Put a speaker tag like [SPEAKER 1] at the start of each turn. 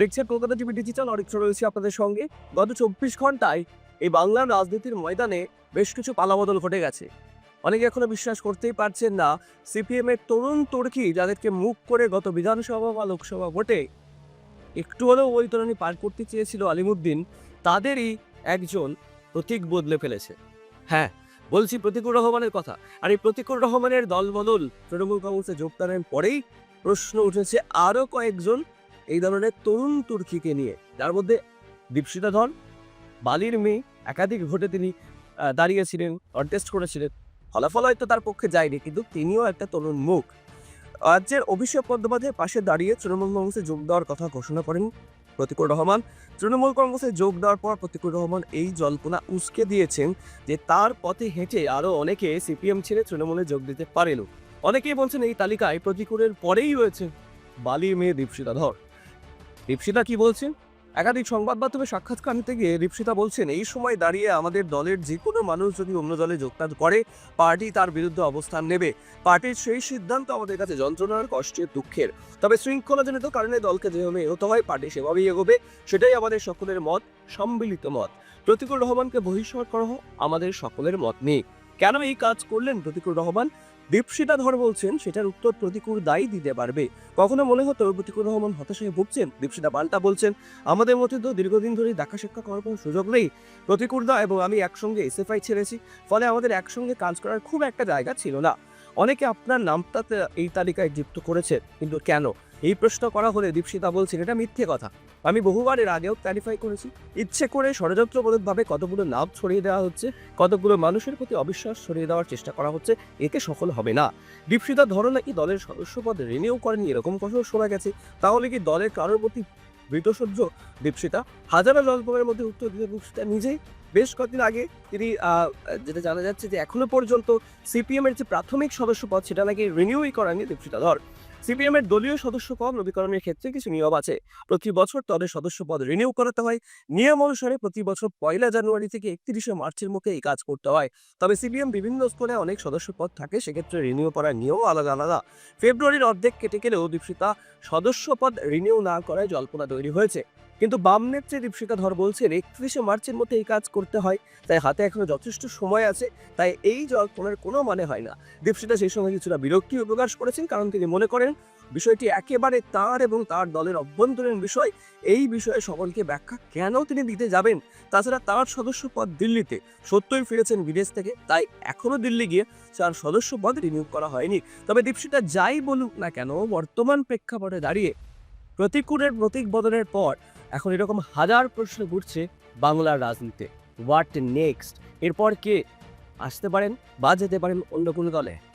[SPEAKER 1] দেখছেন Kolkata TV digital, Aritra রয়েছে আপনাদের সঙ্গে। গত ২৪ ঘন্টায় এই বাংলার রাজনীতির ময়দানে বেশ কিছু পালাবদল ঘটে গেছে। অনেকে এখনো বিশ্বাস করতেই পারছেন না, সিপিএম এর তরুণ তুর্কি যাদেরকে মুখ করে গত বিধানসভা বা লোকসভা ভোটে একটু হলেও বৈতরণী পার করতে চেয়েছিল আলিমুদ্দিন, তাদেরই একজন প্রতীক বদলে ফেলেছে। হ্যাঁ, বলছি প্রতীকুর রহমানের কথা। আর এই প্রতীকুর রহমানের দলবদল তৃণমূল কংগ্রেসে যোগদানের পরেই প্রশ্ন উঠেছে আরো কয়েকজন এই ধরনের তরুণ তুর্কিকে নিয়ে, যার মধ্যে দীপশিতা ধর, বালির মেয়ে, একাধিক ভোটে তিনি দাঁড়িয়েছিলেন, কন্টেস্ট করেছিলেন। ফলাফল হয়তো তার পক্ষে যায়নি, কিন্তু তিনিও একটা তরুণ মুখ। রাজ্যের অভিষেক বন্দ্যোপাধ্যায়ের পাশে দাঁড়িয়ে তৃণমূল কংগ্রেসে যোগ দেওয়ার কথা ঘোষণা করেন প্রতীকুর রহমান। তৃণমূল কংগ্রেসে যোগ দেওয়ার পর প্রতীকুর রহমান এই জল্পনা উস্কে দিয়েছেন যে তার পথে হেঁটে আরো অনেকে সিপিএম ছেড়ে তৃণমূলে যোগ দিতে পারেন। অনেকেই বলছেন এই তালিকায় প্রতীকুরের পরেই রয়েছে বালির মেয়ে দীপশিতা ধর। দীপশিতা কি বলছেন? একাধিক সংবাদ মাধ্যমে সাক্ষাৎকার নিতে গিয়ে দীপশিতা বলছেন, এই সময় দাঁড়িয়ে আমাদের দলের যে কোনো মানুষ যদি অন্য দলে যোগদান করে, পার্টি তার বিরুদ্ধে অবস্থান নেবে। পার্টির সেই সিদ্ধান্ত আমাদের কাছে যন্ত্রণার, কষ্টের, দুঃখের। তবে শৃঙ্খলাজনিত কারণে দলকে যেভাবে এগোতে হয়, পার্টি সেভাবেই এগোবে। সেটাই আমাদের সকলের মত, সম্মিলিত মত। প্রতীকুর রহমানকে বহিষ্কার করা হোক, আমাদের সকলের মত নেই। কেন এই কাজ করলেন প্রতীকুর রহমান? দীপশিতা ধর বলছেন, সেটার উত্তর প্রতীকুর দায়ী দিতে পারবে। কখনো মনে হতো প্রতীকুর রহমান হতাশায় ভুগছেন, দীপশিতা পাল্টা বলছেন, আমাদের মধ্যে তো দীর্ঘদিন ধরে দেখা সাক্ষাৎ করার কোনো সুযোগ নেই। প্রতীকুর দা এবং আমি একসঙ্গে এসএফআই ছেড়েছি, ফলে আমাদের একসঙ্গে কাজ করার খুব একটা জায়গা ছিল না। অনেকে আপনার নামটা এই তালিকায় যুক্ত করেছে, কিন্তু কেন? এই প্রশ্ন করা হলে দীপশিতা বলছেন, এটা মিথ্যে কথা। আমি বহুবার এর আগেও ক্লারিফাই করেছি। ইচ্ছে করে ষড়যন্ত্রমূলকভাবে কতগুলো নাম ছড়িয়ে দেওয়া হচ্ছে, কতগুলো মানুষের প্রতি অবিশ্বাস ছড়িয়ে দেওয়ার চেষ্টা করা হচ্ছে, এতে সফল হবে না। দীপশিতা ধরো নাকি দলের সদস্যপদ রিনিউ করেনি, এরকম কথা শোনা গেছে। তাহলে কি দলের কারোর প্রতি বৃতসহ্য দীপশিতা? হাজারো জল্পনার মধ্যে উত্তর দিতে দীপশিতা নিজেই। বেশ কয়েকদিন আগে তিনি যেটা জানা যাচ্ছে যে এখনো পর্যন্ত সিপিএম এর যে প্রাথমিক সদস্যপদ, সেটা নাকি রিনিউই করেনি দীপশিতা ধর। সিপিএম এর দলীয় সদস্যপদ নবীকরণের ক্ষেত্রে কিছু নিয়ম আছে। প্রতি বছর দলের সদস্যপদ রিনিউ করাতে হয়। নিয়ম অনুসারে প্রতি বছর ১ জানুয়ারি থেকে ৩১ মার্চের মধ্যে এই কাজ করতে হয়। তবে সিপিএম বিভিন্ন স্তরে অনেক সদস্যপদ থাকে, সেক্ষেত্রে রিনিউ করার নিয়ম আলাদা আলাদা। ফেব্রুয়ারির অর্ধেক কেটে গেলেও দীপশিতা সদস্যপদ রিনিউ না করায় জল্পনা তৈরি হয়েছে। কিন্তু বাম নেত্রী দীপশিতা ধর বলছেন ৩১ মার্চের মধ্যে এই কাজ করতে হয়, তাই হাতে এখনো যথেষ্ট সময় আছে, তাই এই জল্পনার কোনো মানে হয় না। দীপশিতা সেই সঙ্গে কিছুটা বিরক্তিও প্রকাশ করেছেন, কারণ তিনি মনে করেন বিষয়টি একেবারে তার এবং তার দলের অভ্যন্তরীণ বিষয়। এই বিষয়ে সকলকে ব্যাখ্যা কেন তিনি দিতে যাবেন? তাছাড়া তার সদস্যপদ দিল্লিতে, সত্যই ফিরেছেন বিদেশ থেকে, তাই এখনো দিল্লি গিয়ে তার সদস্যপদ রিনিউ করা হয়নি। তবে দীপশিতা যাই বলুক না কেন, বর্তমান প্রেক্ষাপটে দাঁড়িয়ে প্রতীকুরের প্রতীক বদলের পর এখন এরকম হাজার প্রশ্ন ঘুরছে বাংলার রাজনীতিতে। What next? এরপর কে আসতে পারেন বা যেতে পারেন অন্য কোনো দলে?